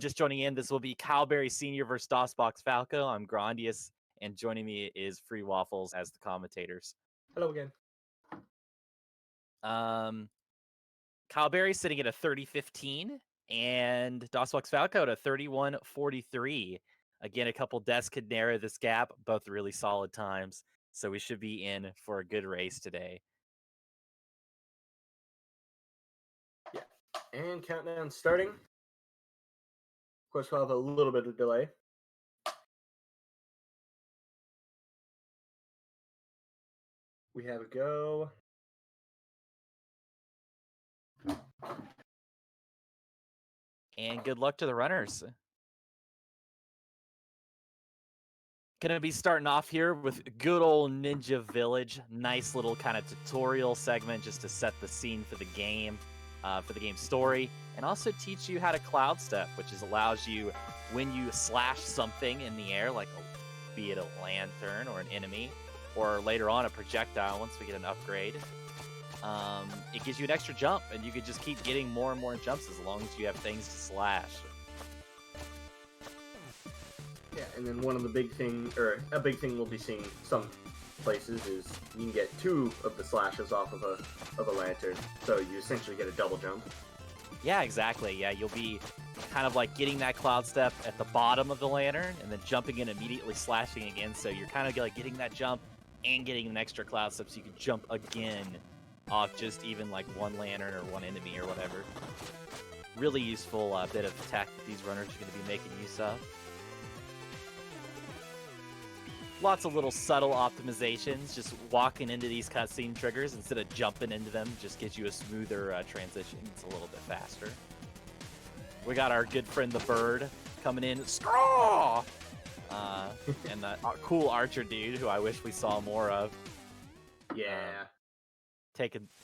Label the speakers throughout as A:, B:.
A: just joining in, this will be Calberry Senior versus Dosboxfalco. I'm Grandius, and joining me is Free Waffles as the commentators.
B: Hello again.
A: Calberry sitting at a 30-15, and Dosboxfalco at a 31-43. Again, a couple deaths could narrow this gap, both really solid times, so we should be in for a good race today.
B: Yeah, and countdown starting. Of course, we'll have a little bit of delay. We have a go.
A: And good luck to the runners. Gonna be starting off here with good old Ninja Village. Nice little kind of tutorial segment just to set the scene for the game story, and also teach you how to cloud step, which allows you when you slash something in the air, like be it a lantern or an enemy, or later on a projectile once we get an upgrade. It gives you an extra jump, and you can just keep getting more and more jumps as long as you have things to slash.
B: Yeah, and then a big thing we'll be seeing some places is you can get 2 of the slashes off of a lantern, so you essentially get a double jump.
A: Yeah, exactly. Yeah, you'll be kind of like getting that cloud step at the bottom of the lantern and then jumping in immediately slashing again, so you're kind of like getting that jump and getting an extra cloud step so you can jump again off just even like one lantern or one enemy or whatever. Really useful bit of tech that these runners are going to be making use of. Lots of little subtle optimizations, just walking into these cutscene triggers instead of jumping into them just gives you a smoother transition. It's a little bit faster. We got our good friend the bird coming in, Scraw! And the cool archer dude who I wish we saw more of.
B: Yeah.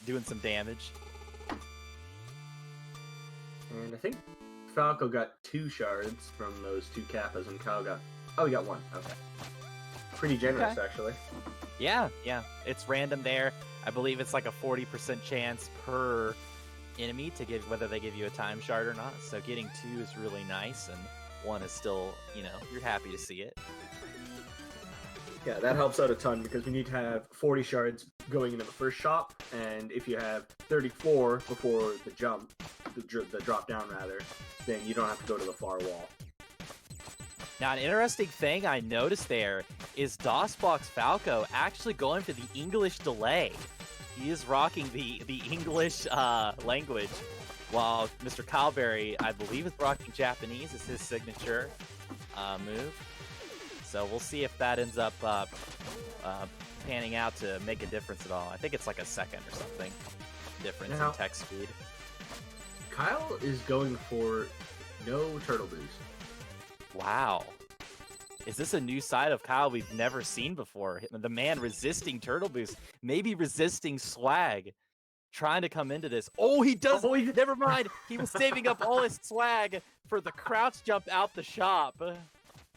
A: Doing some damage.
B: And I think Falco got 2 shards from those 2 kappas, and Kyle got... Oh, he got 1. Okay. Pretty generous, actually.
A: Yeah. It's random there. I believe it's like a 40% chance per enemy to give whether they give you a time shard or not. So getting 2 is really nice, and 1 is still, you're happy to see it.
B: Yeah, that helps out a ton because we need to have 40 shards going into the first shop, and if you have 34 before the jump, the drop down rather, then you don't have to go to the far wall.
A: Now, an interesting thing I noticed there is Dosboxfalco actually going for the English delay. He is rocking the English language, while Mr. Calberry, I believe, is rocking Japanese as his signature move. So we'll see if that ends up panning out to make a difference at all. I think it's like a second or something difference in text speed.
B: Kyle is going for no turtle boost.
A: Wow. Is this a new side of Kyle we've never seen before? The man resisting turtle boost, maybe resisting swag, trying to come into this. Oh, he does. Oh, never mind. He was saving up all his swag for the crouch jump out the shop.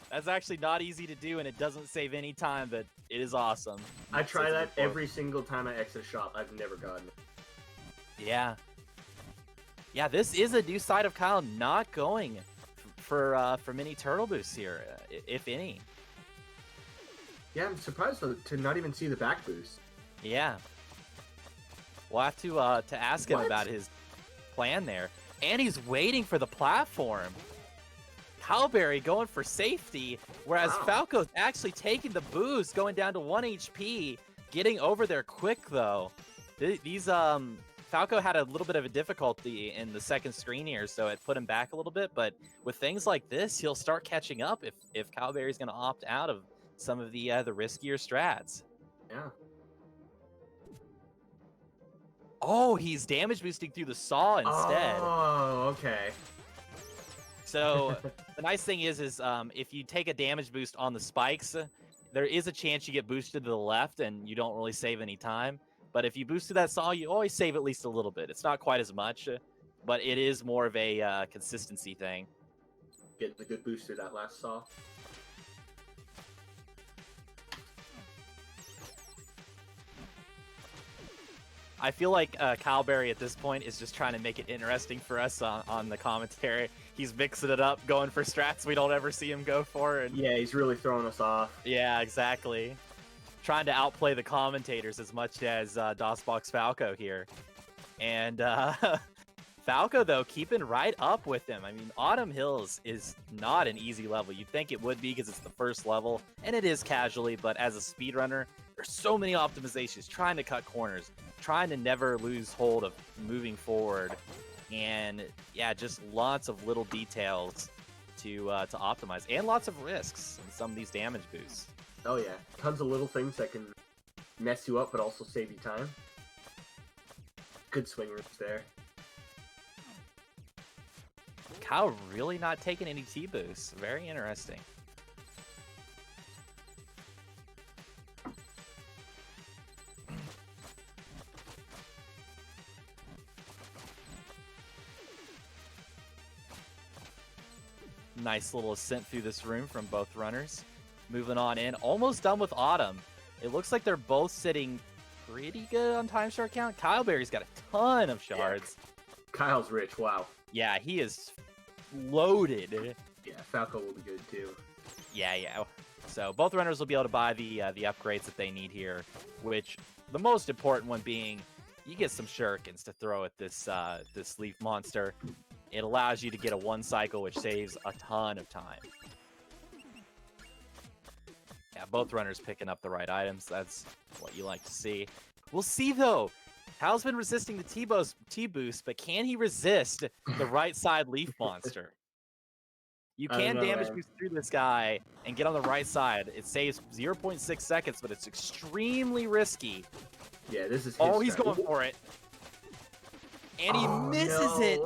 A: That's actually not easy to do, and it doesn't save any time, but it is awesome.
B: I try that every single time I exit shop. I've never gotten it.
A: Yeah. Yeah, this is a new side of Kyle not going for many turtle boosts here, if any.
B: Yeah, I'm surprised to not even see the back boost.
A: Yeah. We'll have to ask him about his plan there. And he's waiting for the platform. Calberry going for safety, whereas Falco's actually taking the boost, going down to 1 HP, getting over there quick, though. These Falco had a little bit of a difficulty in the second screen here, so it put him back a little bit, but with things like this, he'll start catching up if Calberry's going to opt out of some of the riskier strats.
B: Yeah.
A: Oh, he's damage boosting through the saw instead.
B: Oh, okay.
A: So the nice thing is if you take a damage boost on the spikes, there is a chance you get boosted to the left and you don't really save any time. But if you boosted that saw, you always save at least a little bit. It's not quite as much, but it is more of a consistency thing.
B: Getting a good booster that last saw.
A: I feel like Calberry at this point is just trying to make it interesting for us on the commentary. He's mixing it up, going for strats we don't ever see him go for. And
B: Yeah, he's really throwing us off.
A: yeah, exactly. Trying to outplay the commentators as much as Dosboxfalco here. And Falco, though, keeping right up with him. I mean, Autumn Hills is not an easy level. You'd think it would be because it's the first level, and it is casually, but as a speedrunner, there's so many optimizations, trying to cut corners, trying to never lose hold of moving forward, and yeah, just lots of little details to optimize, and lots of risks in some of these damage boosts.
B: Oh yeah, tons of little things that can mess you up, but also save you time. Good swing routes there.
A: Kyle really not taking any T-boosts. Very interesting. Nice little ascent through this room from both runners. Moving on in. Almost done with Autumn. It looks like they're both sitting pretty good on time shard count. Kyle Berry's got a ton of shards.
B: Yeah. Kyle's rich, wow.
A: Yeah, he is loaded.
B: Yeah, Falco will be good too.
A: Yeah. So both runners will be able to buy the upgrades that they need here, which the most important one being you get some shurikens to throw at this this leaf monster. It allows you to get a 1 cycle, which saves a ton of time. Yeah, both runners picking up the right items. That's what you like to see. We'll see, though. Hal's been resisting the T-boost, but can he resist the right side leaf monster? You can damage boost through this guy and get on the right side. It saves 0.6 seconds, but it's extremely risky.
B: Yeah, this is his
A: he's going for it. And he misses it.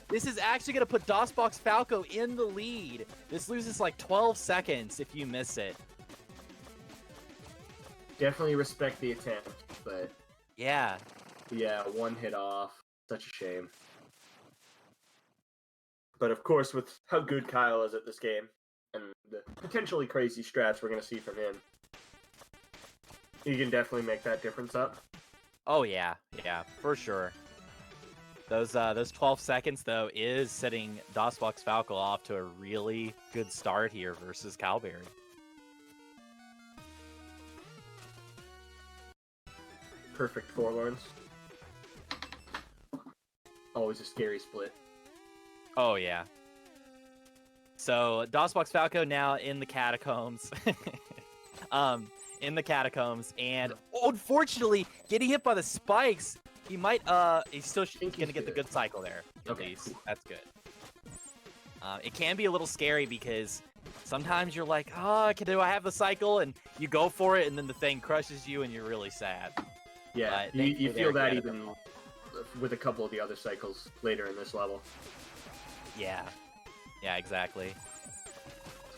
A: This is actually going to put Dosboxfalco in the lead. This loses like 12 seconds if you miss it.
B: Definitely respect the attempt, but...
A: Yeah.
B: Yeah, 1 hit off. Such a shame. But of course, with how good Kyle is at this game, and the potentially crazy strats we're going to see from him, he can definitely make that difference up.
A: Oh, yeah, for sure. Those 12 seconds, though, is setting Dosboxfalco off to a really good start here versus Calberry.
B: Perfect forlorns. Always a scary split.
A: Oh, yeah. So, Dosboxfalco now in the catacombs. In the catacombs, and unfortunately, getting hit by the spikes, he might, he's still gonna get the good cycle there, at least. Cool. That's good. It can be a little scary because sometimes you're like, oh, do I have the cycle? And you go for it, and then the thing crushes you, and you're really sad.
B: Yeah, you feel that even with a couple of the other cycles later in this level.
A: Yeah, exactly.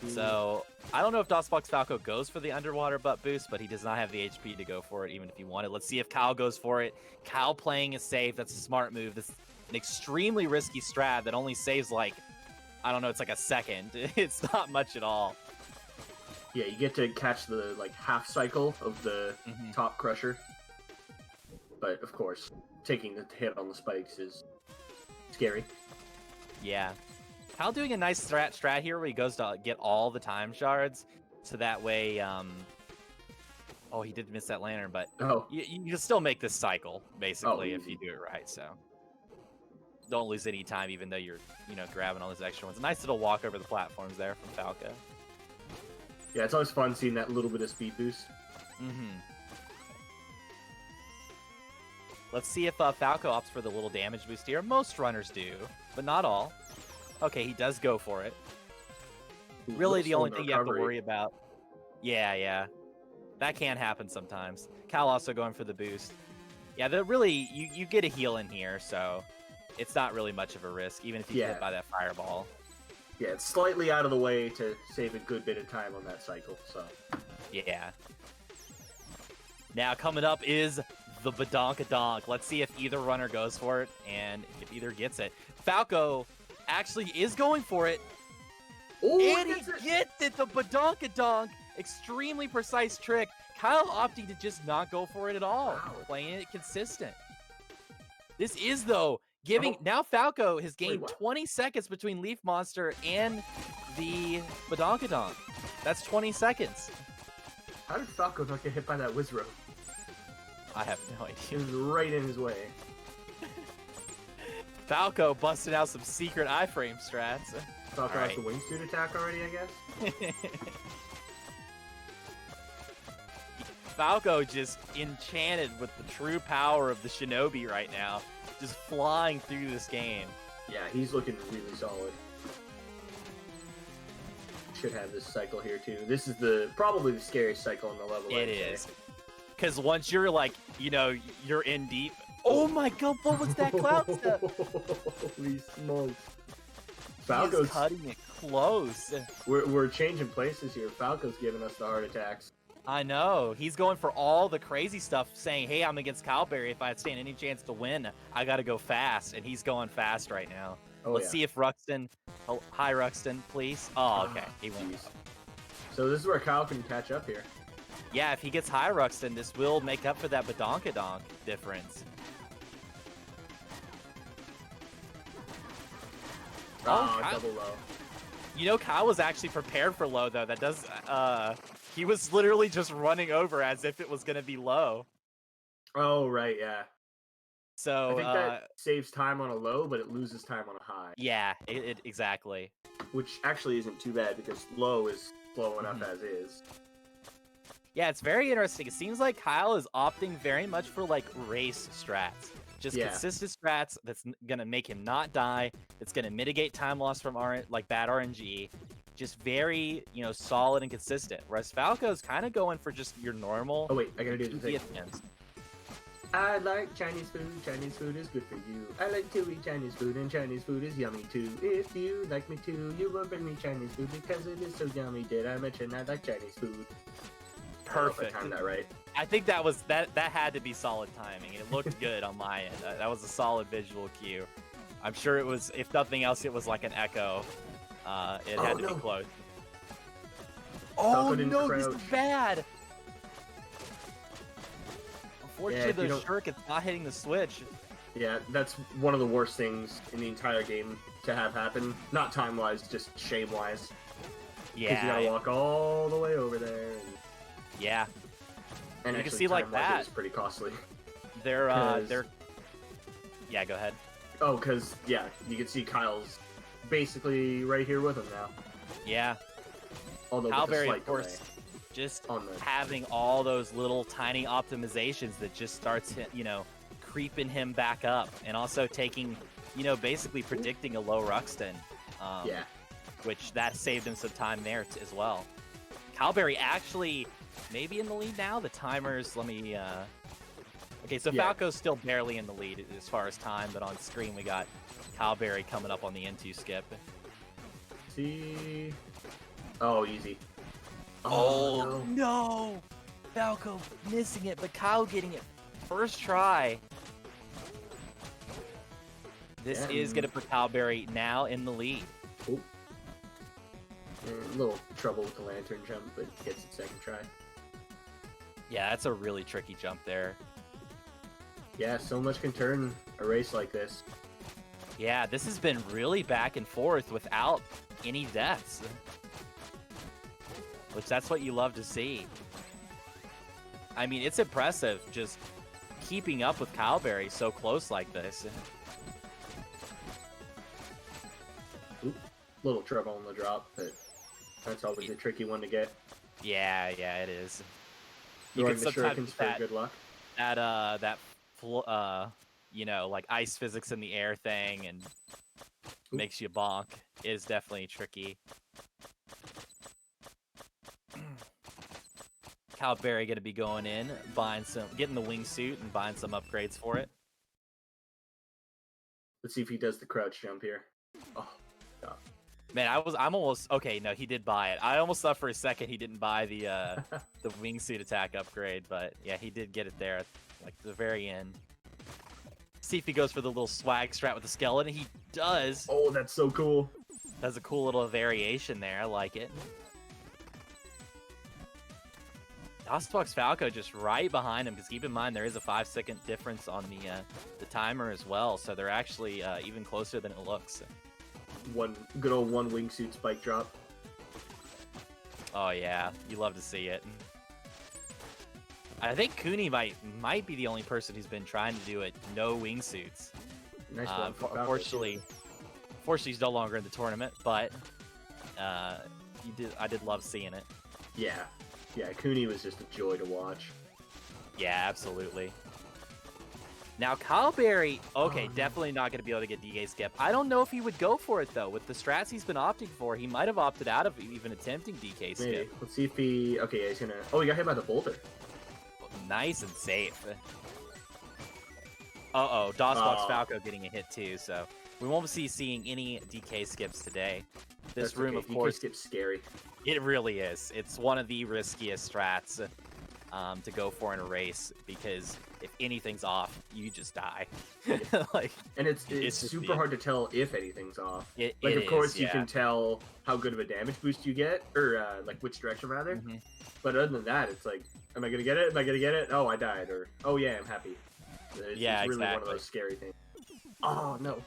A: So, I don't know if Dosboxfalco goes for the underwater butt boost, but he does not have the HP to go for it, even if he wanted. Let's see if Kyle goes for it. Kyle playing it safe. That's a smart move. That's an extremely risky strat that only saves, like, I don't know, it's like a second. It's not much at all.
B: Yeah, you get to catch the, like, half cycle of the top crusher. But, of course, taking the hit on the spikes is scary.
A: Yeah. Kyle doing a nice strat here where he goes to get all the time shards, so that way, oh, he did miss that lantern, but you can still make this cycle, basically, if you do it right, so. Don't lose any time, even though you're, grabbing all those extra ones. A nice little walk over the platforms there from Falco.
B: Yeah, it's always fun seeing that little bit of speed boost.
A: Let's see if Falco opts for the little damage boost here. Most runners do, but not all. Okay, he does go for it. Really, the only thing you have to worry about... Yeah. That can happen sometimes. Cal also going for the boost. Yeah, really, you get a heal in here, so it's not really much of a risk, even if you get hit by that fireball.
B: Yeah, it's slightly out of the way to save a good bit of time on that cycle, so...
A: Yeah. Now, coming up is the Badonkadonk. Let's see if either runner goes for it, and if either gets it. Falco actually is going for it.
B: Ooh,
A: and he gets it, the Badonkadonk. Extremely precise trick. Kyle opting to just not go for it at all. Wow. Playing it consistent. This is, though, giving...
B: Oh.
A: Now Falco has
B: Wait,
A: gained
B: what?
A: 20 seconds between Leaf Monster and the Badonkadonk. That's 20 seconds.
B: How did Falco not get hit by that Wizrow?
A: I have no
B: It
A: idea.
B: was right in his way.
A: Falco busted out some secret iframe strats.
B: Falco
A: All
B: has the wingsuit attack already, I guess?
A: Falco just enchanted with the true power of the Shinobi right now. Just flying through this game.
B: Yeah, he's looking really solid. Should have this cycle here too. This is probably the scariest cycle in the level.
A: It is. Because once you're like, you know, you're in deep. Oh my god, what was that cloud step?
B: Holy smokes.
A: Falco's cutting it close.
B: We're changing places here. Falco's giving us the heart attacks.
A: I know. He's going for all the crazy stuff, saying, hey, I'm against Cowberry. If I stand any chance to win, I gotta go fast. And he's going fast right now.
B: Oh,
A: Let's see if Ruxton... Oh, hi, Ruxton, please. Oh, okay. He went.
B: So this is where Kyle can catch up here.
A: Yeah, if he gets high Ruxton, this will make up for that Badonkadonk difference.
B: Oh,
A: Kyle,
B: double low.
A: you know, Kyle was actually prepared for low, though. That does... he was literally just running over as if it was going to be low.
B: Oh, right, yeah.
A: So,
B: I think that saves time on a low, but it loses time on a high.
A: Yeah, exactly.
B: Which actually isn't too bad, because low is slow enough as is.
A: Yeah, it's very interesting. It seems like Kyle is opting very much for, like, race strats. Just consistent strats that's going to make him not die. It's going to mitigate time loss from bad RNG. Just very, you know, solid and consistent. Whereas Falco's kind of going for just your normal...
B: Oh, wait, I gotta do the thing.
A: Attempts.
B: I like Chinese food. Chinese food is good for you. I like to eat Chinese food, and Chinese food is yummy too. If you like me too, you will bring me Chinese food because it is so yummy. Did I mention I like Chinese food?
A: Perfect.
B: I timed that right.
A: I think that was that had to be solid timing. It looked good on my end. That was a solid visual cue. I'm sure it was, if nothing else, it was like an echo. It had to be close. Oh no, this is bad! Unfortunately, the shuriken's not hitting the switch.
B: Yeah, that's one of the worst things in the entire game to have happen. Not time-wise, just shame-wise.
A: Yeah.
B: Because you gotta walk all the way over there.
A: Yeah.
B: And
A: you can see like that.
B: It's pretty costly.
A: They're Yeah, go ahead.
B: Oh, because yeah, you can see Kyle's basically right here with him now.
A: Yeah.
B: Although
A: Cowberry, of course, just having all those little tiny optimizations that just starts, you know, creeping him back up, and also taking, you know, basically predicting a low Ruxton.
B: Yeah.
A: Which that saved him some time there as well. Cowberry actually maybe in the lead now. The timers, let me. Okay, so Falco's still barely in the lead as far as time, but on screen we got Cowberry coming up on the N2 skip.
B: See. Oh, easy.
A: Oh, no! Falco missing it, but Kyle getting it first try. This is going to put Cowberry now in the lead.
B: Oh. A little trouble with the lantern jump, but gets it second try.
A: Yeah, that's a really tricky jump there.
B: Yeah, so much can turn a race like this.
A: Yeah, this has been really back and forth without any deaths. Which that's what you love to see. I mean, it's impressive just keeping up with Cowberry so close like this.
B: Oop, little trouble on the drop, but that's always a tricky one to get.
A: Yeah, it is. You
B: Throwing
A: can
B: the
A: sometimes
B: shurikens for good luck.
A: You know, like ice physics in the air thing, and makes you bonk. It is definitely tricky. Cowberry gonna be going in, getting the wingsuit and buying some upgrades for it.
B: Let's see if he does the crouch jump here. Oh, God.
A: Man, I'm almost okay. No, he did buy it. I almost thought for a second he didn't buy the the wingsuit attack upgrade, but yeah, he did get it there at like the very end. See if he goes for the little swag strat with the skeleton. He does.
B: Oh, that's so cool.
A: That's a cool little variation there. I like it. Dosboxfalco just right behind him, because keep in mind there is a 5-second difference on the timer as well, so they're actually even closer than it looks.
B: One good old one wingsuit spike drop.
A: Oh yeah, you love to see it. I think Cooney might be the only person who's been trying to do it no wingsuits.
B: Nice one.
A: Unfortunately, he's no longer in the tournament, but I did love seeing it.
B: Yeah. Yeah, Cooney was just a joy to watch.
A: Yeah, absolutely. Now, Kyleberry, okay, definitely not going to be able to get DK skip. I don't know if he would go for it, though. With the strats he's been opting for, he might have opted out of even attempting DK skip.
B: Maybe. Let's see if he... Okay, yeah, he's going to... Oh, he got hit by the boulder.
A: Nice and safe. Uh-oh, Dosboxfalco getting a hit, too, so we won't be seeing any DK skips today. This room, of course...
B: DK skip's scary.
A: It really is. It's one of the riskiest strats to go for in a race, because if anything's off, you just die.
B: And it's super hard to tell if anything's off. Of course,
A: you
B: can tell how good of a damage boost you get, or like which direction rather.
A: Mm-hmm.
B: But other than that, it's like, am I gonna get it? Am I gonna get it? Oh, I died. Or oh yeah, I'm happy. It's really one of those scary things. Oh no.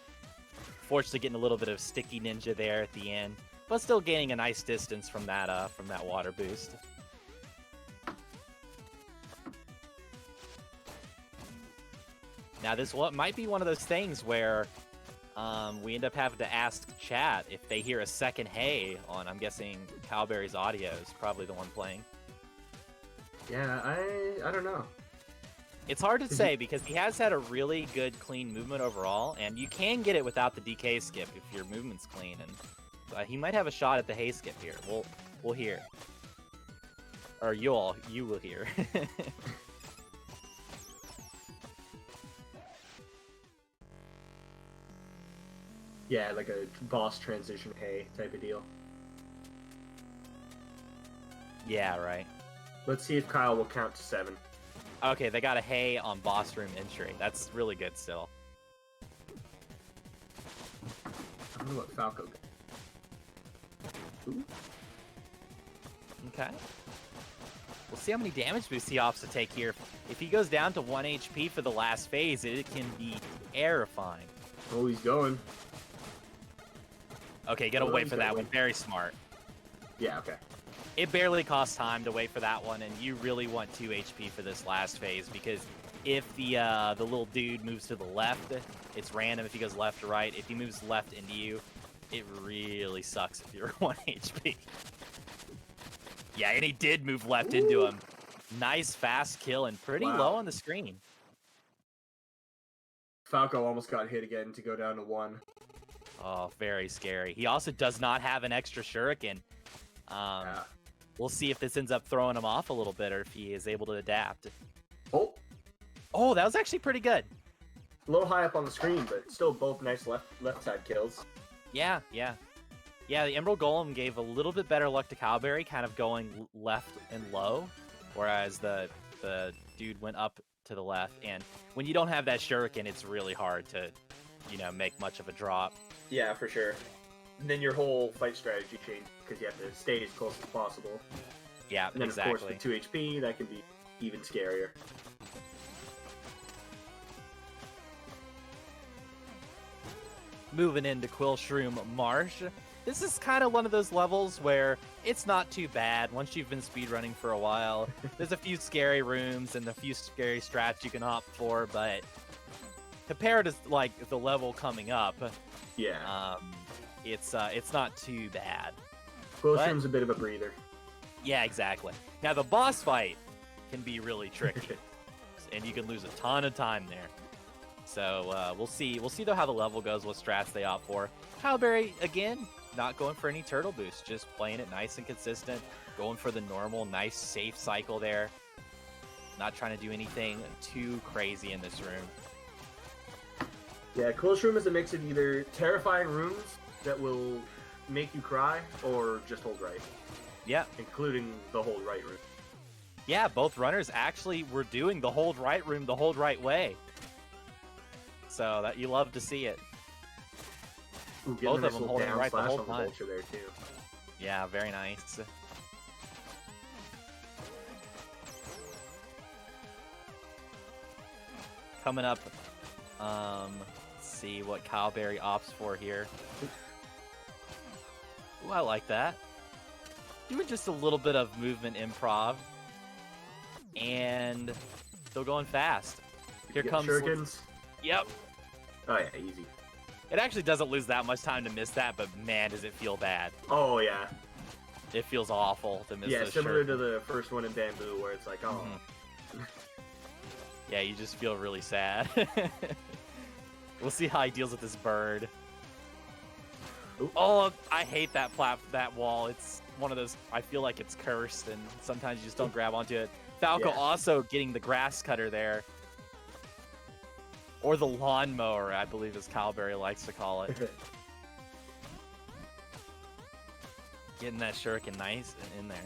A: Fortunately, getting a little bit of sticky ninja there at the end, but still gaining a nice distance from that water boost. Now this might be one of those things where we end up having to ask chat if they hear a second hey on, I'm guessing, Kyleberry's audio is probably the one playing.
B: Yeah, I don't know.
A: It's hard to say because he has had a really good clean movement overall, and you can get it without the DK skip if your movement's clean, and he might have a shot at the hay skip here. We'll hear. Or you will hear.
B: Yeah, like a boss transition hay type of deal.
A: Yeah, right.
B: Let's see if Kyle will count to 7.
A: Okay, they got a hay on boss room entry. That's really good still.
B: I don't know what Falco got. Ooh.
A: Okay. We'll see how many damage boosts he opts to take here. If he goes down to 1 HP for the last phase, it can be terrifying.
B: Oh, he's going.
A: Okay, gotta wait for that one. Very smart.
B: Yeah, okay.
A: It barely costs time to wait for that one, and you really want 2 HP for this last phase, because if the little dude moves to the left, it's random if he goes left or right. If he moves left into you, it really sucks if you're 1 HP. Yeah, and he did move left into him. Nice fast kill and pretty low on the screen.
B: Falco almost got hit again to go down to 1.
A: Oh, very scary. He also does not have an extra shuriken.
B: Yeah.
A: We'll see if this ends up throwing him off a little bit, or if he is able to adapt.
B: Oh,
A: that was actually pretty good.
B: A little high up on the screen, but still both nice left side kills.
A: Yeah. The Emerald Golem gave a little bit better luck to Kyleberry, kind of going left and low, whereas the dude went up to the left. And when you don't have that shuriken, it's really hard to, make much of a drop.
B: Yeah, for sure. And then your whole fight strategy changes because you have to stay as close as possible.
A: Yeah,
B: and then,
A: exactly.
B: Of course, with 2 HP, that can be even scarier.
A: Moving into Quillshroom Marsh. This is kind of one of those levels where it's not too bad once you've been speedrunning for a while. There's a few scary rooms and a few scary strats you can opt for, but compared to like the level coming up,
B: yeah,
A: it's not too bad.
B: Quillshroom's a bit of a breather.
A: Yeah, exactly. Now the boss fight can be really tricky, and you can lose a ton of time there. So we'll see though how the level goes, what strats they opt for. Kyleberry again, not going for any turtle boost, just playing it nice and consistent, going for the normal, nice, safe cycle there. Not trying to do anything too crazy in this room.
B: Yeah, Quillshroom is a mix of either terrifying rooms that will make you cry, or just hold right.
A: Yeah.
B: Including the hold right room.
A: Yeah, both runners actually were doing the hold right room the hold right way. So that you love to see it.
B: Ooh,
A: both of them holding right the whole time.
B: The there too.
A: Yeah, very nice. coming up. Let's see what Cowberry opts for here. Ooh, I like that. Doing just a little bit of movement improv. And still going fast. Here comes...
B: Shurikens.
A: Yep.
B: Oh, yeah, easy.
A: It actually doesn't lose that much time to miss that, but man, does it feel bad.
B: Oh, yeah.
A: It feels awful to miss those.
B: Yeah, similar to the first one in Bamboo, where it's like, oh.
A: Yeah, you just feel really sad. We'll see how he deals with this bird.
B: Ooh.
A: Oh, I hate that that wall. It's one of those, I feel like it's cursed, and sometimes you just don't grab onto it. Falco also getting the grass cutter there. Or the lawnmower, I believe as Cowberry likes to call it. Getting that shuriken nice in there.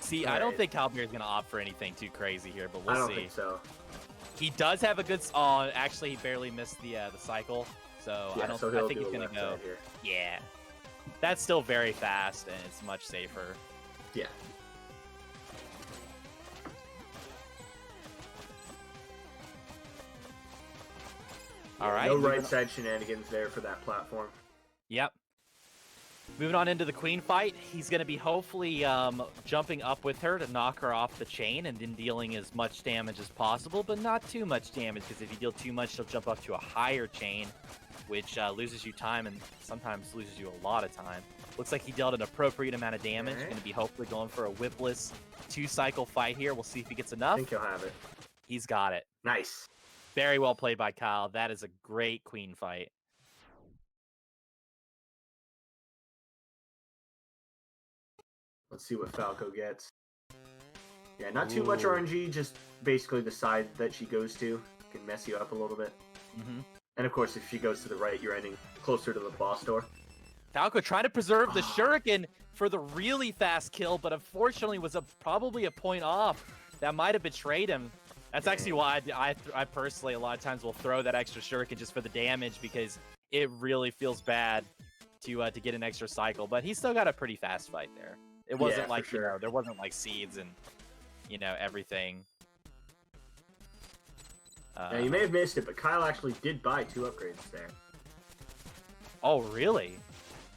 A: See, I don't think Cowberry's going to opt for anything too crazy here, but we'll see.
B: I don't think so.
A: He does have a good... Oh, actually, he barely missed the cycle, so
B: yeah,
A: I think he's going to go...
B: Here.
A: Yeah. That's still very fast, and it's much safer.
B: Yeah.
A: All right.
B: No right side shenanigans there for that platform.
A: Yep. Moving on into the queen fight, he's going to be hopefully jumping up with her to knock her off the chain and then dealing as much damage as possible, but not too much damage, because if you deal too much, she'll jump up to a higher chain, which loses you time and sometimes loses you a lot of time. Looks like he dealt an appropriate amount of damage. Going to be hopefully going for a whipless 2-cycle fight here. We'll see if he gets enough.
B: I think he'll have it.
A: He's got it.
B: Nice.
A: Very well played by Kyle. That is a great queen fight.
B: Let's see what Falco gets. Yeah, not too much RNG, just basically the side that she goes to can mess you up a little bit. And of course, if she goes to the right, you're ending closer to the boss door.
A: Falco trying to preserve the shuriken for the really fast kill, but unfortunately was probably a point off. That might have betrayed him. That's actually why I personally a lot of times will throw that extra shuriken just for the damage, because it really feels bad to get an extra cycle. But he still got a pretty fast fight there. It wasn't like, you know, there wasn't like seeds and, you know, everything.
B: Now, you may have missed it, but Kyle actually did buy 2 upgrades there.
A: Oh, really?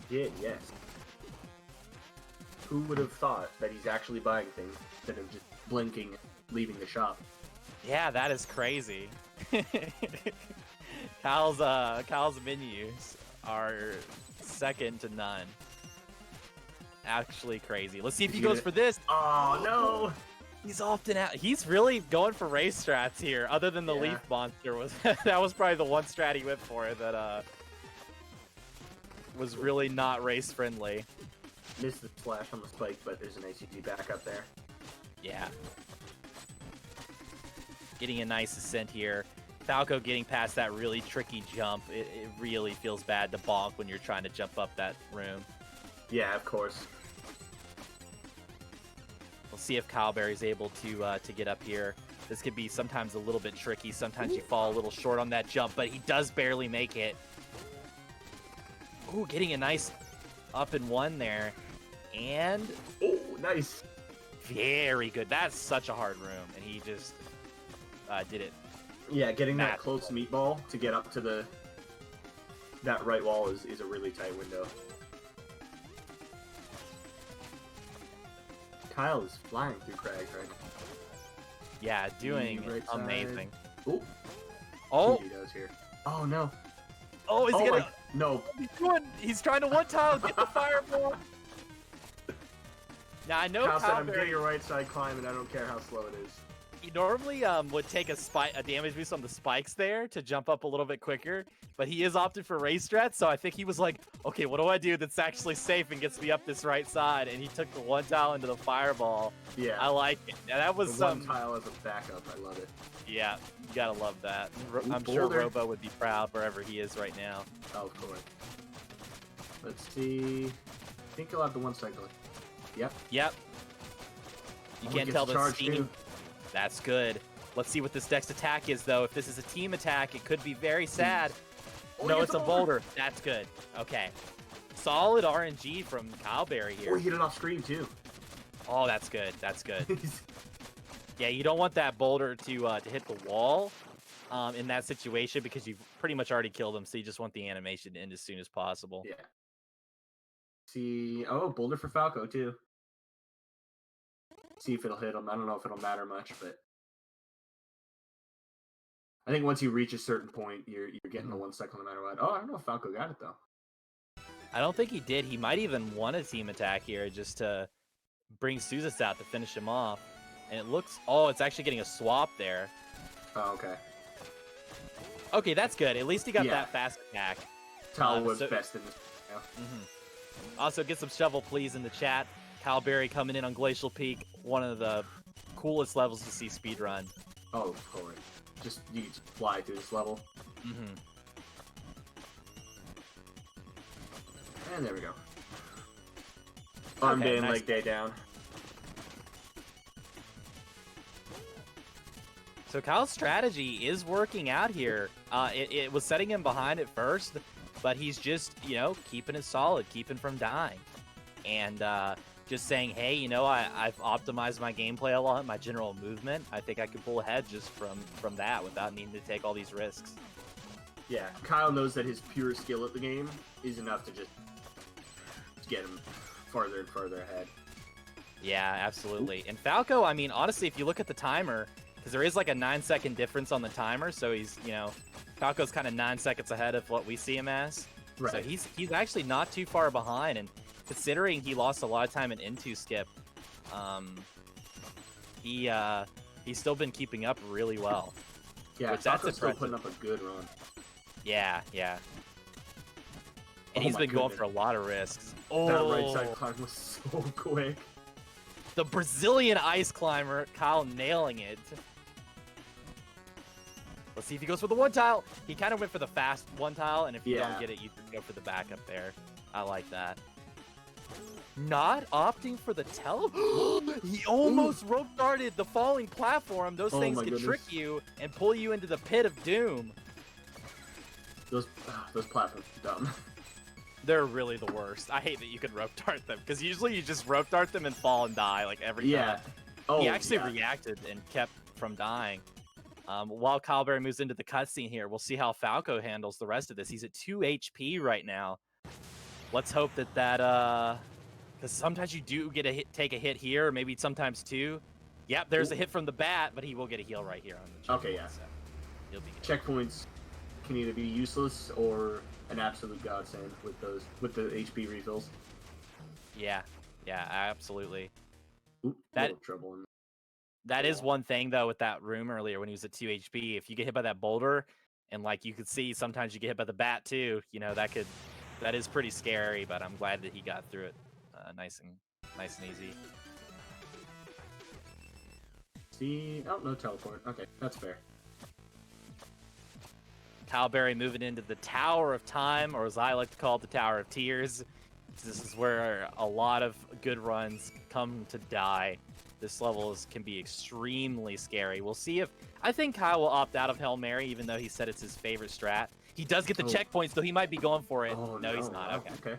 B: He did, yes. Who would have thought that he's actually buying things instead of just blinking and leaving the shop?
A: Yeah, that is crazy. Kyle's menus are second to none. Actually crazy. Let's see if he goes for this.
B: Oh, no!
A: He's often out. He's really going for race strats here, other than the leaf monster. That was probably the one strat he went for that was really not race friendly.
B: Missed the splash on the spike, but there's an ACG backup there.
A: Yeah. Getting a nice ascent here. Falco getting past that really tricky jump. It really feels bad to bonk when you're trying to jump up that room.
B: Yeah, of course.
A: We'll see if Cowberry's able to get up here. This could be sometimes a little bit tricky. Sometimes you fall a little short on that jump, but he does barely make it. Ooh, getting a nice up and one there. And...
B: oh, nice.
A: Very good. That's such a hard room, and he just did it.
B: Yeah, getting that close meatball to get up to that right wall is a really tight window. Kyle is flying through crags right now.
A: Yeah, doing amazing.
B: Ooh.
A: Oh,
B: he does here. Oh no.
A: Oh, is he gonna?
B: No.
A: He's trying to one tile get the fireball. Now I know
B: Kyle said, I'm
A: Cowberry,
B: getting a right side climb, and I don't care how slow it is.
A: He normally would take a damage boost on the spikes there to jump up a little bit quicker, but he is opted for race strats, so I think he was like, okay, what do I do that's actually safe and gets me up this right side? And he took the one tile into the fireball.
B: Yeah.
A: I like it. Yeah, that was
B: one tile as a backup. I love it.
A: Yeah, you gotta love that. I'm
B: Boulder.
A: sure Robo would be proud wherever he is right now.
B: Oh, of course. Let's see. I think he'll have the one cycle. Yep.
A: Yep. You can't tell the steam. That's good. Let's see what this next attack is, though. If this is a team attack, it could be very sad.
B: Oh,
A: no, it's a boulder. That's good. Okay. Solid RNG from Cowberry here.
B: Oh, he hit it off screen, too.
A: Oh, that's good. That's good. Yeah, you don't want that boulder to hit the wall in that situation because you've pretty much already killed him. So you just want the animation to end as soon as possible.
B: Yeah. See, oh, boulder for Falco too. See if it'll hit him. I don't know if it'll matter much, but I think once you reach a certain point, you're getting the 1 second no matter what. Oh, I don't know if Falco got it though.
A: I don't think he did. He might even want a team attack here just to bring Suzas out to finish him off. And it looks... Oh, it's actually getting a swap there.
B: Oh, okay.
A: Okay, that's good. At least he got that fast attack.
B: Tal was best in this. Yeah.
A: Also, get some shovel please in the chat. Kyle Berry coming in on Glacial Peak. One of the coolest levels to see speedrun.
B: Oh, totally. Just, you can just fly through this level. And there we go. Arm day and leg day down.
A: So Kyle's strategy is working out here. It was setting him behind at first, but he's just, you know, keeping it solid, keeping from dying. And just saying, hey, you know, I've optimized my gameplay a lot, my general movement. I think I can pull ahead just from that without needing to take all these risks.
B: Yeah, Kyle knows that his pure skill at the game is enough to just get him farther and farther ahead.
A: Yeah, absolutely. And Falco, I mean, honestly, if you look at the timer, because there is like a 9-second difference on the timer, so he's, you know, Falco's kind of 9 seconds ahead of what we see him as. Right. So he's actually not too far behind, and considering he lost a lot of time in N2 skip, he's still been keeping up really well.
B: Yeah, Falco's still putting up a good run.
A: Yeah, yeah. And he's been going for a lot of risks. Oh,
B: that right side climb was so quick.
A: The Brazilian ice climber, Kyle nailing it. Let's see if he goes for the one tile. He kind of went for the fast one tile, and if you don't get it, you can go for the backup there. I like that. Not opting for the tele. He almost rope darted the falling platform. Those things can trick you and pull you into the pit of doom.
B: Those platforms are dumb.
A: They're really the worst. I hate that you can rope dart them, because usually you just rope dart them and fall and die like every time. Oh, he actually reacted and kept from dying. While Kyle Berry moves into the cutscene here, we'll see how Falco handles the rest of this. He's at 2 HP right now. Let's hope that because sometimes you do get a hit, take a hit here, or maybe sometimes two. Yep, there's a hit from the bat, but he will get a heal right here on the checkpoint.
B: Okay, yeah.
A: So he'll be good.
B: Checkpoints can either be useless or an absolute godsend with the HP refills.
A: Yeah, yeah, absolutely.
B: Oop, little trouble in
A: that is one thing though with that room earlier when he was at 2 HP. If you get hit by that boulder, and like you could see, sometimes you get hit by the bat too. You know, that is pretty scary. But I'm glad that he got through it nice and easy.
B: See, oh, no teleport. Okay, that's fair.
A: Kyle Berry moving into the Tower of Time, or as I like to call it, the Tower of Tears. This is where a lot of good runs come to die. This level can be extremely scary. We'll see if... I think Kyle will opt out of Hail Mary, even though he said it's his favorite strat. He does get the checkpoints, so he might be going for it.
B: Oh,
A: no, he's not. Okay.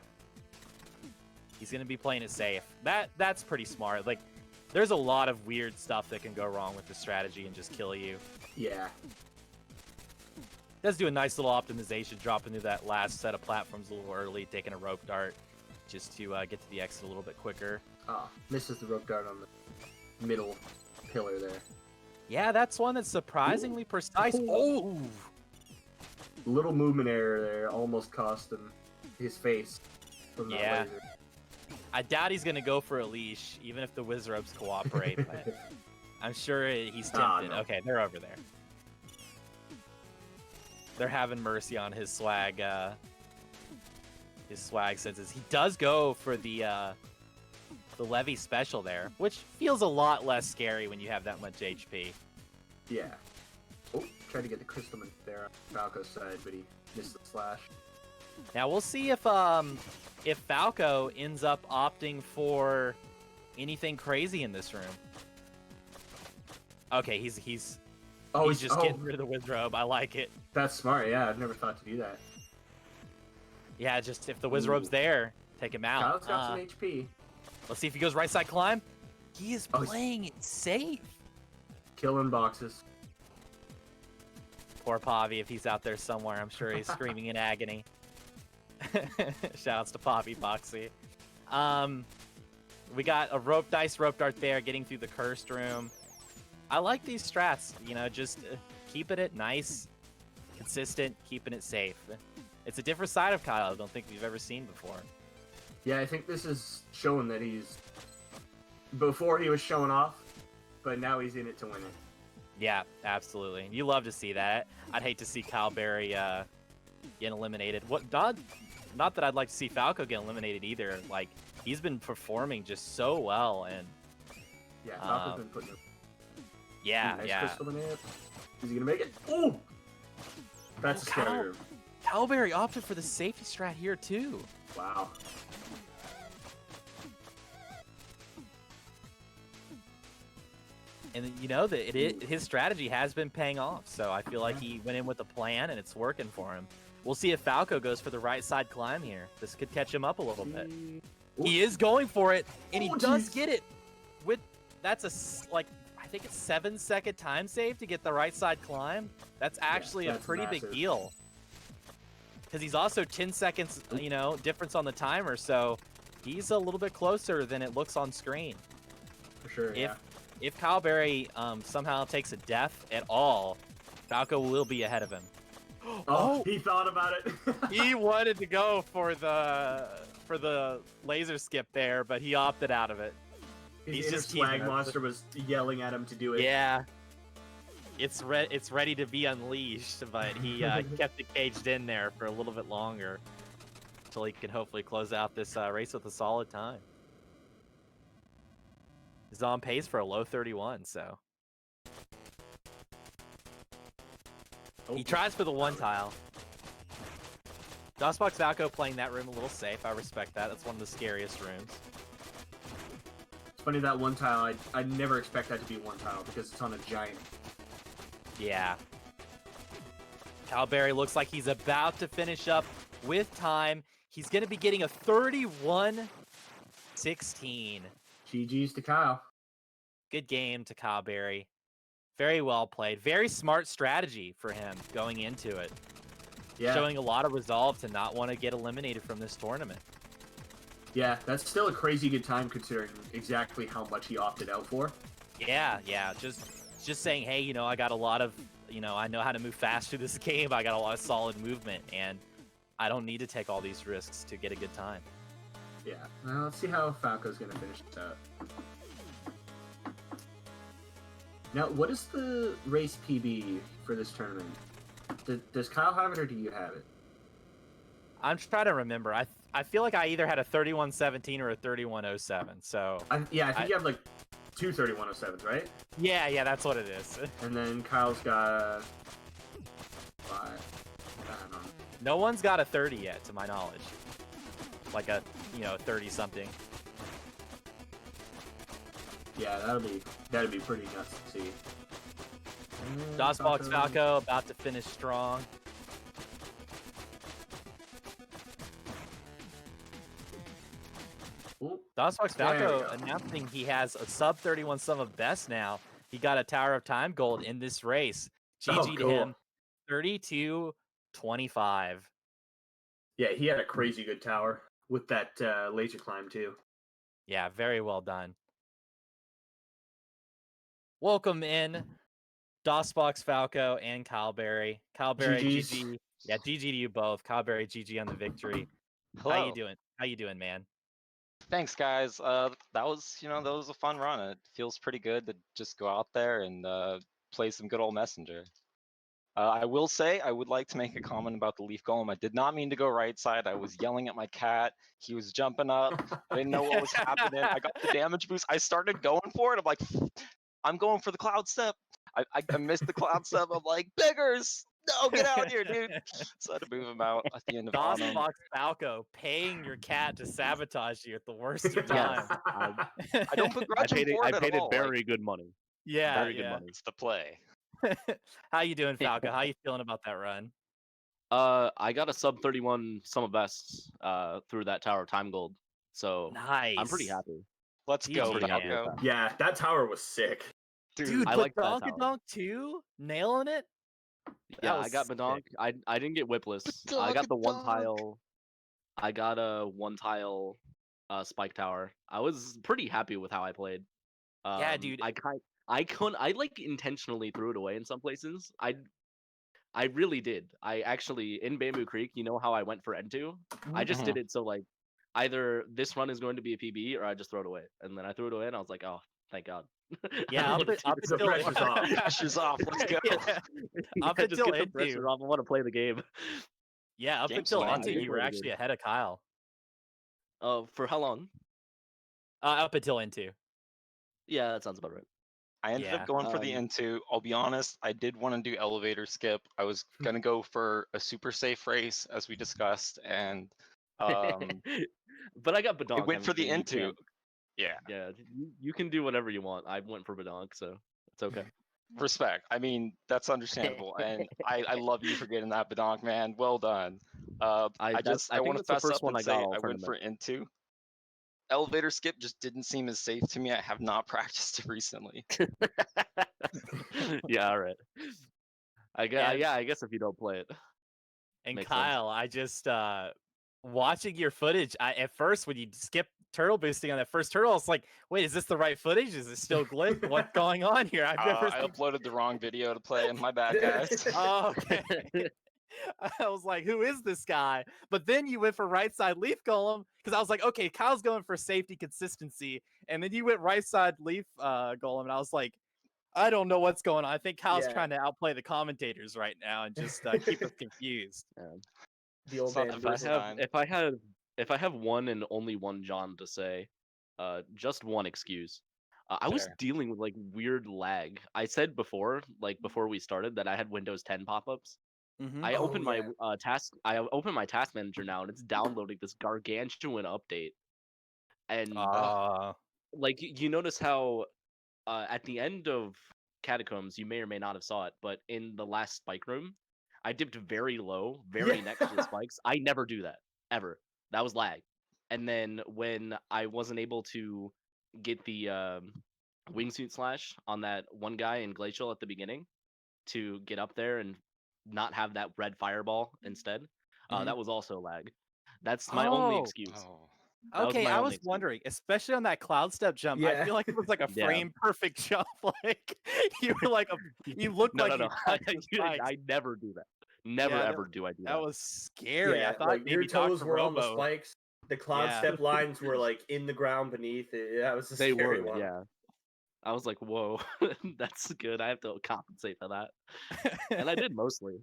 A: He's going to be playing it safe. That's pretty smart. Like, there's a lot of weird stuff that can go wrong with the strategy and just kill you.
B: Yeah.
A: Does do a nice little optimization, dropping through that last set of platforms a little early, taking a rope dart just to get to the exit a little bit quicker.
B: Ah, misses the rope dart on the middle pillar there.
A: Yeah, that's one that's surprisingly precise. Oh!
B: Little movement error there almost cost him his face from that laser.
A: I doubt he's going to go for a leash, even if the Wizardrobes cooperate, but I'm sure he's tempted. No. Okay, they're over there. They're having mercy on his swag senses. He does go for the Levy special there, which feels a lot less scary when you have that much HP.
B: Yeah. Oh, tried to get the crystal there on Falco's side, but he missed the slash.
A: Now we'll see if Falco ends up opting for anything crazy in this room. Okay, he's just getting rid of the Wizrobe. I like it.
B: That's smart. Yeah, I've never thought to do that.
A: Yeah, just if the Wizrobe's there, take him out.
B: Kyle's got some HP.
A: Let's see if he goes right side climb. He is playing it safe.
B: Killing boxes.
A: Poor Pavi, if he's out there somewhere, I'm sure he's screaming in agony. Shoutouts to Pavi Boxy. We got a nice rope dart there, getting through the cursed room. I like these strats, just keeping it nice, consistent, keeping it safe. It's a different side of Kyle I don't think we've ever seen before.
B: Yeah, I think this is showing that he's... Before he was showing off, but now he's in it to win it.
A: Yeah, absolutely. You love to see that. I'd hate to see Kyle Berry get eliminated. Not that I'd like to see Falco get eliminated either. Like, he's been performing just so well, and
B: yeah, Falco's been putting up.
A: Yeah,
B: nice
A: yeah.
B: crystal banana. Is he gonna make it? Oh, that's a scary room.
A: Kyle Berry opted for the safety strat here too.
B: Wow.
A: And his strategy has been paying off, so I feel like he went in with a plan and it's working for him. We'll see if Falco goes for the right side climb here. This could catch him up a little bit. He is going for it, and he does get it. That's I think it's 7-second time save to get the right side climb. That's actually a pretty big deal. Because he's also 10 seconds, difference on the timer, so he's a little bit closer than it looks on screen.
B: For sure, yeah.
A: If Kyle Berry somehow takes a death at all, Falco will be ahead of him.
B: Oh, he thought about it.
A: He wanted to go for the laser skip there, but he opted out of it.
B: His inner swag monster was yelling at him to do it.
A: Yeah. It's ready to be unleashed, but he kept it caged in there for a little bit longer until he can hopefully close out this race with a solid time. He's on pace for a low 31, so. He tries for the one tile. Dosboxfalco playing that room a little safe. I respect that. That's one of the scariest rooms.
B: It's funny that one tile. I never expect that to be one tile because it's on a giant.
A: Yeah. Kyle Berry looks like he's about to finish up with time. He's going to be getting a 31-16.
B: GG's to Kyle.
A: Good game to Kyle Berry. Very well played. Very smart strategy for him going into it. Yeah. Showing a lot of resolve to not want to get eliminated from this tournament.
B: Yeah, that's still a crazy good time considering exactly how much he opted out for.
A: Yeah. Just saying, hey, I got a lot of, I know how to move fast through this game. I got a lot of solid movement, and I don't need to take all these risks to get a good time.
B: Yeah. Well, let's see how Falco's going to finish this out. Now, what is the race PB for this tournament? Does Kyle have it, or do you have it?
A: I'm trying to remember. I feel like I either had a 31-17 or a 31-07. So
B: I think you have like two 31-07s, right?
A: Yeah, that's what it is.
B: And then Kyle's got 5. I don't know.
A: No one's got a 30 yet, to my knowledge. Like a 30-something.
B: Yeah, that'd be pretty nuts to see.
A: Dosboxfalco about to finish strong. Dosboxfalco announcing he has a sub 31 sum of best now. He got a Tower of Time gold in this race. GG to him. 32-25.
B: Yeah, he had a crazy good tower with that laser climb too.
A: Yeah, very well done. Welcome in Dosboxfalco and Kyle Berry. Kyle Berry, GG. Yeah, GG to you both. Kyle Berry, GG on the victory.
C: Hello.
A: How you doing, man?
C: Thanks, guys. That was a fun run. It feels pretty good to just go out there and play some good old Messenger. I will say I would like to make a comment about the Leaf Golem. I did not mean to go right side. I was yelling at my cat. He was jumping up. I didn't know what was happening. I got the damage boost. I started going for it. I'm like, I'm going for the cloud step. I missed the cloud step. I'm like, beggars! No, get out here, dude. So I had to move him out at the end of the
A: Dosboxfalco paying your cat to sabotage you at the worst of times.
C: I don't begrudge him for it
D: I paid
C: at
D: it
C: all.
D: very good money.
A: Yeah,
D: very good money.
C: It's the play.
A: How you doing, Falco? How you feeling about that run?
D: I got a sub 31 sum of best through that Tower of Time gold. So
A: nice.
D: I'm pretty happy.
C: Let's go,
D: pretty happy
C: Falco.
D: with that.
B: Yeah, that tower was sick.
A: Dude,
D: I
A: but
D: like that tower.
A: Donkadonk too, nailing it.
D: Yeah,
A: That
D: I
A: was
D: got Badonk.
A: sick.
D: I didn't get Whipless. I got the one tile. I got a one tile spike tower. I was pretty happy with how I played.
A: Yeah, dude.
D: I like intentionally threw it away in some places. I really did. I actually in Bamboo Creek, you know how I went for N2? I just did it so like either this run is going to be a PB or I just throw it away. And then I threw it away and I was like, oh, thank God.
A: Yeah, up
B: The
A: until
B: pressure's off.
C: Pressure's off. Let's go.
A: Up
D: just
A: until
D: get the
A: N2.
D: pressure off. I want to play the game.
A: Yeah, up
C: Game's
A: until
C: fun,
A: N2,
C: dude.
A: you were actually ahead of Kyle.
D: For how long?
A: Up until N2.
D: Yeah, that sounds about right.
C: I ended
A: Yeah.
C: up going for the N2. I'll be honest, I did want to do elevator skip. I was gonna go for a super safe race, as we discussed, and
D: but I got Badonk.
C: it went for the
D: and
C: N2. Yeah,
D: Yeah, you can do whatever you want. I went for Badonk, so it's okay.
C: respect. I mean, that's understandable, and I love you for getting that Badonk, man. Well done. I
D: think
C: want to
D: that's the
C: fess
D: first
C: up
D: one
C: and
D: I
C: say
D: got all
C: I went
D: tournament.
C: for N2. Elevator skip just didn't seem as safe to me. I have not practiced it recently.
D: Yeah, all right. I guess if you don't play it.
A: And
D: Makes sense.
A: Kyle, I just watching your footage. At first, when you skip turtle boosting on that first turtle, it's like, wait, is this the right footage? Is it still glitch? What's going on here? I've never
C: I
A: seen.
C: uploaded the wrong video to play. My bad, guys.
A: Oh, okay. I was like, who is this guy? But then you went for right side leaf golem because I was like, okay, Kyle's going for safety consistency, and then you went right side leaf golem, and I was like, I don't know what's going on. I think Kyle's
B: Yeah.
A: trying to outplay the commentators right now and just keep us confused.
B: The old
C: It's not
B: man.
C: the first time.
D: If I have one and only one John to say, just one excuse. I was
C: Fair.
D: dealing with like weird lag. I said before, like before we started, that I had Windows 10 pop-ups.
A: Mhm.
D: I
B: Oh,
D: opened
B: yeah.
D: my task. I opened my task manager now, and it's downloading this gargantuan update. And like you notice how at the end of Catacombs, you may or may not have saw it, but in the last spike room, I dipped very low, very next to the spikes. I never do that ever. That was lag. And then when I wasn't able to get the wingsuit slash on that one guy in Glacial at the beginning to get up there and not have that red fireball instead, that was also lag. That's my only excuse.
C: Oh.
D: That was
A: Okay,
D: my
A: I
D: only
A: was
D: excuse.
A: wondering, especially on that cloud step jump. I
B: Yeah.
A: feel like it was like a
D: Yeah.
A: frame perfect jump. Like you were like you looked
D: No,
A: like
D: no,
A: you
D: no.
A: touched the spikes.
D: I never do that. Never
A: Yeah,
D: ever do I do
A: That
D: that.
A: was scary.
B: Yeah,
A: I thought
B: like your
A: maybe
B: toes
A: Dr.
B: were on the
A: Robo.
B: spikes. The cloud
A: Yeah.
B: step lines were like in the ground beneath. That was a
D: They
B: scary
D: were,
B: one.
D: yeah. I was like, whoa, that's good. I have to compensate for that. And I did mostly.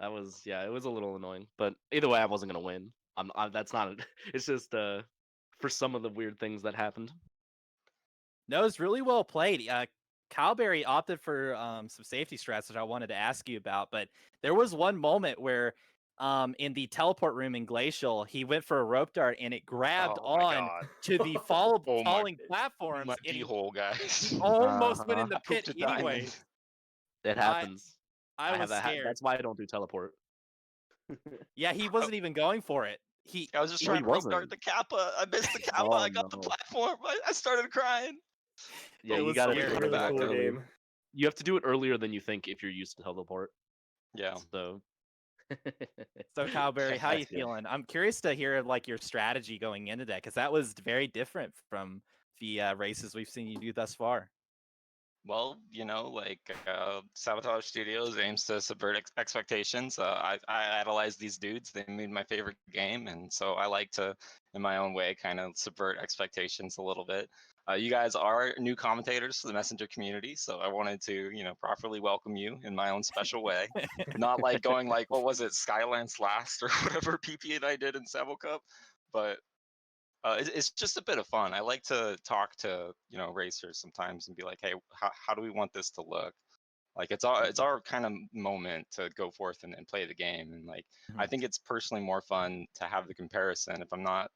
D: That was, yeah, it was a little annoying. But either way, I wasn't going to win. That's not, it's just for some of the weird things that happened.
A: No, it was really well played. Cowberry opted for some safety strats that I wanted to ask you about, but there was one moment where in the teleport room in Glacial, he went for a rope dart and it grabbed
C: Oh my
A: on
C: God.
A: to the
C: Oh my-
A: falling platforms
C: My
A: and he
C: hole, guys.
A: almost went in
D: Uh-huh.
A: the pit
C: Pooped a diamond.
A: anyway.
D: It happens.
A: I was scared.
D: That's why I don't do teleport.
A: Yeah, he wasn't even going for it.
C: I was just
D: No,
C: trying
D: he
C: to rope
D: wasn't.
C: dart the Kappa. I missed the Kappa.
D: Oh,
C: I got the
D: no.
C: platform. I started crying.
D: Yeah,
A: It
D: you
A: was
D: got
A: scary.
D: to
B: Really
C: back
B: cool
C: early.
B: game.
D: You have to do it earlier than you think if you're used to teleport.
C: Yeah.
D: So.
A: So Cowberry, how you
D: That's good.
A: feeling? I'm curious to hear like your strategy going into that because that was very different from the races we've seen you do thus far.
C: Well, like Sabotage Studios aims to subvert expectations. I idolize these dudes. They made my favorite game, and so I like to, in my own way, kind of subvert expectations a little bit. You guys are new commentators to the Messenger community, so I wanted to, properly welcome you in my own special way. Not like going like, what was it, Skylance Last or whatever PP and I did in Sabo Cup, but it's just a bit of fun. I like to talk to racers sometimes and be like, hey, how do we want this to look? Like it's our kind of moment to go forth and play the game. And like I think it's personally more fun to have the comparison if I'm not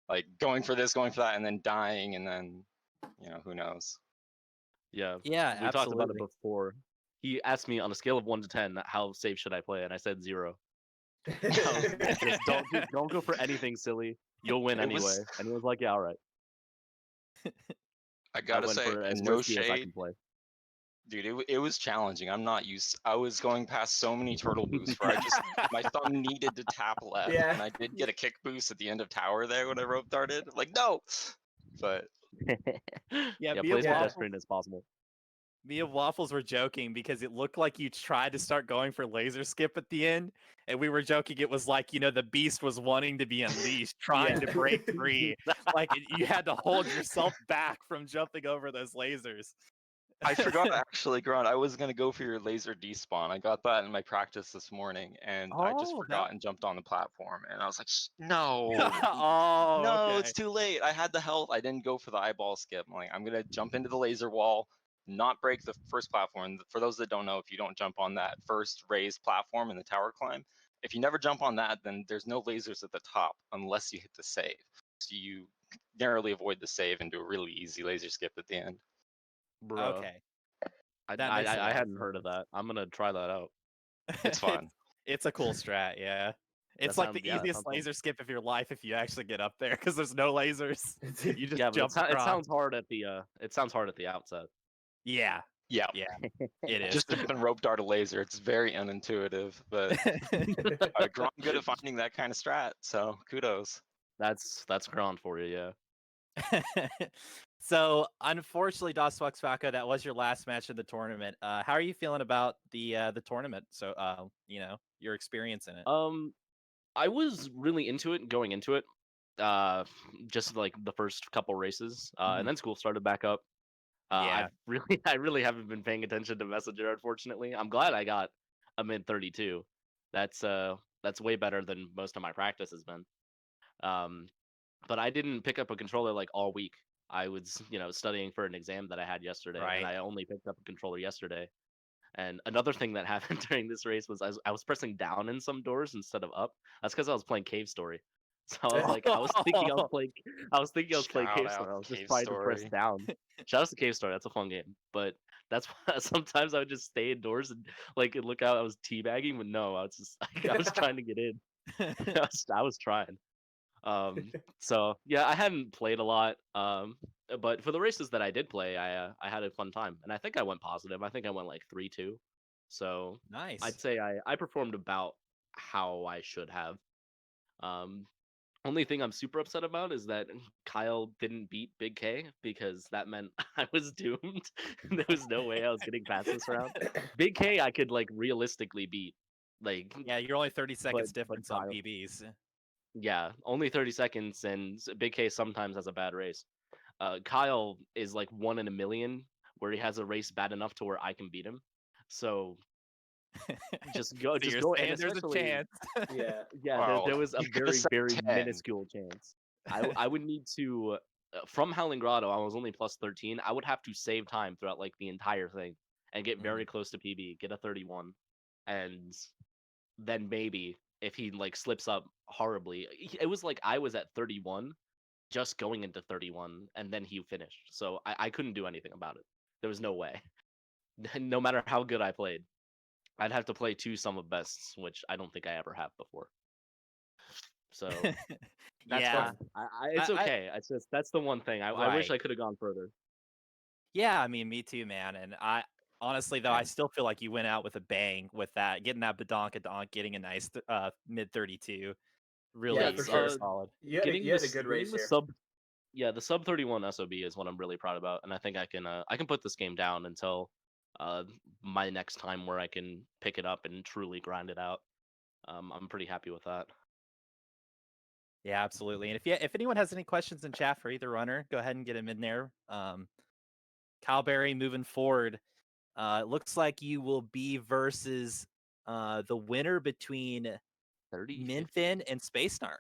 C: like going for this, going for that, and then dying, and then who knows.
D: Yeah.
A: Yeah,
D: We talked about it
A: absolutely.
D: before. He asked me on a scale of 1 to 10, how safe should I play? And I said 0. Just don't go for anything silly. You'll win anyway. And he was like, yeah, all right.
C: I gotta
D: went
C: say,
D: for as
C: no
D: risky as I
C: shade.
D: can play.
C: Dude, it was challenging. I'm not used. I was going past so many turtle boosts where my thumb needed to tap left,
B: Yeah.
C: and I did get a kick boost at the end of tower there when I rope darted. I'm like, no, but
A: Yeah,
D: yeah,
A: me
D: play
A: and
D: as
A: Waffles,
D: pedestrian as possible.
A: me and Waffles were joking because it looked like you tried to start going for laser skip at the end, and we were joking it was like, the beast was wanting to be unleashed, trying to break free. Like you had to hold yourself back from jumping over those lasers.
C: I forgot actually, Grunt. I was gonna go for your laser despawn. I got that in my practice this morning, and I just
A: Oh,
C: forgot and jumped on the platform. And I was like, no,
A: Oh,
C: no,
A: okay.
C: it's too late. I had the health. I didn't go for the eyeball skip. I'm like, I'm gonna jump into the laser wall, not break the first platform. For those that don't know, if you don't jump on that first raised platform in the tower climb, if you never jump on that, then there's no lasers at the top unless you hit the save. So you narrowly avoid the save and do a really easy laser skip at the end.
D: Bruh.
A: Okay.
D: I
A: That makes a lot of
D: hadn't heard of that. I'm gonna try that out.
C: It's fun.
A: It's a cool strat, yeah. It's
D: That
A: like the
D: sounds- yeah, that
A: easiest
D: sounds fun.
A: laser skip of your life if you actually get up there because there's no lasers. You just
D: Yeah, but
A: jump
D: it
A: across.
D: sounds hard at the outset.
A: Yeah,
C: Yeah.
A: yeah, it is.
C: Just jump and rope dart a laser. It's very unintuitive, but I'm good at finding that kind of strat. So kudos.
D: That's ground for you, yeah.
A: So unfortunately, Dosboxfalco, that was your last match in the tournament. How are you feeling about the tournament? So your experience in it.
D: I was really into it going into it. Just like the first couple races, and then school started back up.
A: Yeah.
D: I really haven't been paying attention to Messenger, unfortunately. I'm glad I got a mid 32. That's way better than most of my practice has been. But I didn't pick up a controller like all week. I was, studying for an exam that I had yesterday,
A: Right.
D: and I only picked up a controller yesterday. And another thing that happened during this race was I was pressing down in some doors instead of up. That's because I was playing Cave Story. So I was like, I was thinking I was playing
C: Shout
D: Cave
C: out
D: Story. I was just
C: Cave
D: trying to press
C: Story.
D: down. Shout out to Cave Story. That's a fun game. But that's why sometimes I would just stay indoors and look out. I was teabagging, but no, I was just I was trying to get in. I was trying. So yeah, I hadn't played a lot. But for the races that I did play, I had a fun time, and I think I went positive. I think I went like 3-2. So
A: Nice.
D: I'd say I performed about how I should have. Only thing I'm super upset about is that Kyle didn't beat Big K because that meant I was doomed. There was no way I was getting past this round. Big K I could like realistically beat. Like
A: Yeah, you're only 30 seconds
D: but
A: difference on
D: Kyle-
A: PBs.
D: Yeah, only 30 seconds, and Big K sometimes has a bad race. Kyle is like 1 in a million, where he has a race bad enough to where I can beat him. So just go,
A: So
D: just
A: you're
D: go,
A: saying
D: and
A: there's a
D: especially
A: chance.
B: Yeah.
D: yeah,
C: Well,
D: there was a
C: you could've
D: very
C: said
D: very
C: 10.
D: minuscule chance. I would need to from Howling Grotto. I was only plus 13. I would have to save time throughout like the entire thing and get very close to PB, get a 31, and then maybe if he like slips up horribly, it was like I was at 31 just going into 31 and then he finished. So I couldn't do anything about it. There was no way. No matter how good I played, I'd have to play 2 sum of bests, which I don't think I ever have before. So that's
A: Yeah.
D: fine. It's
A: I-
D: okay. It's just that's the one thing. I wish
A: Right.
D: I could have gone further.
A: Yeah, I mean, me too, man. And I honestly, though, I still feel like you went out with a bang with that, getting that badonkadonk, getting a nice mid 32. Really
B: Yeah, for sure.
A: solid.
B: You had a good race here.
D: The sub 31 SOB is what I'm really proud about, and I think I can put this game down until my next time where I can pick it up and truly grind it out. I'm pretty happy with that.
A: Yeah, absolutely. And if anyone has any questions in chat for either runner, go ahead and get them in there. Calberry moving forward. It looks like you will be versus the winner between
D: 30,
A: Minfin and Space Narc.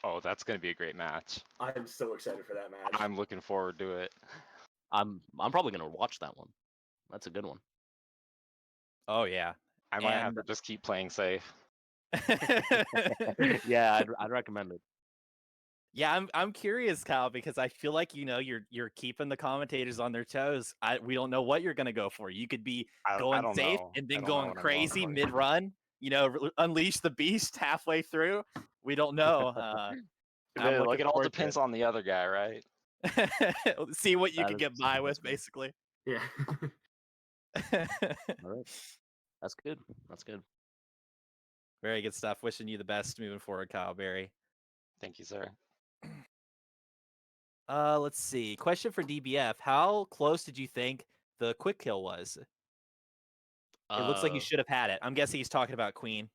C: Oh, that's gonna be a great match.
B: I'm so excited for that match.
C: I'm looking forward to it.
D: I'm probably gonna watch that one. That's a good one.
A: Oh yeah.
C: I might have to just keep playing safe.
D: Yeah, I'd recommend it.
A: Yeah, I'm curious, Kyle, because I feel like you're keeping the commentators on their toes. We don't know what you're gonna go for. You could be going
C: don't
A: safe
C: know.
A: and
C: I
A: then
C: don't know
A: going
C: what I'm
A: crazy
C: going for.
A: mid run. Unleash the beast halfway through. We don't know. I'm
C: Like it all
A: forward to
C: depends on the other guy, right?
A: See what you
D: That
A: can
D: is-
A: get by
D: that's
A: with,
D: fair.
A: basically.
B: Yeah.
D: All right. That's good. That's good.
A: Very good stuff. Wishing you the best moving forward, Kyle Berry.
C: Thank you, sir.
A: Let's see. Question for DBF. How close did you think the quick kill was? It looks like you should have had it. I'm guessing he's talking about Queen.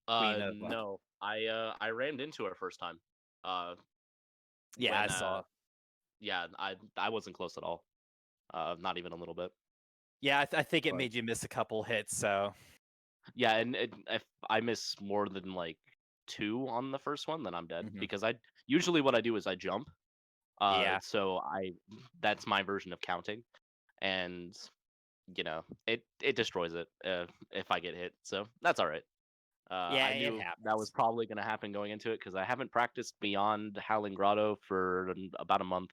D: No. I rammed into her first time.
A: Yeah,
D: when,
A: I saw.
D: Yeah, I wasn't close at all. Not even a little bit.
A: Yeah, I think it
D: But-
A: made you miss a couple hits. So
D: Yeah, and if I miss more than like 2 on the first one, then I'm dead.
A: Mhm.
D: Because I usually what I do is I jump.
A: Yeah.
D: So that's my version of counting, and you know it destroys it if I get hit. So that's all right.
A: Yeah,
D: I
A: it
D: knew that
A: happens.
D: was probably going to happen going into it because I haven't practiced beyond Howling Grotto for about a month.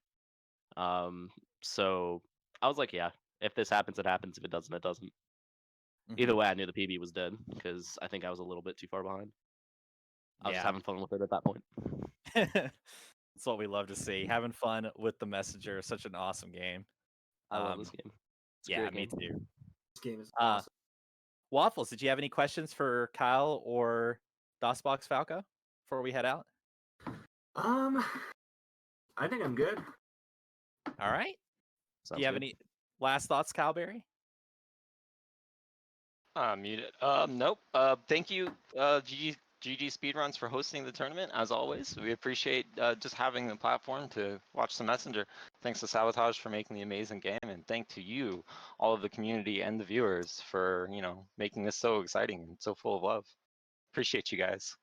D: So I was like, yeah, if this happens, it happens. If it doesn't, it doesn't. Either way, I knew the PB was dead because I think I was a little bit too far behind. I was just
A: Yeah.
D: having fun with it at that point.
A: That's what we love to see. Having fun with the Messenger. Such an awesome game.
D: I love this game. It's a
A: Yeah,
D: great
A: me
D: game.
A: too.
B: This game is awesome.
A: Waffles, did you have any questions for Kyle or Dosboxfalco before we head out?
B: I think I'm good.
A: All right.
D: Sounds
A: Do you have
D: good.
A: any last thoughts, Kyle Berry?
C: Muted. Nope. Thank you, GG Speedruns, for hosting the tournament. As always, we appreciate just having the platform to watch the Messenger. Thanks to Sabotage for making the amazing game, and thank to you, all of the community and the viewers, for making this so exciting and so full of love. Appreciate you guys.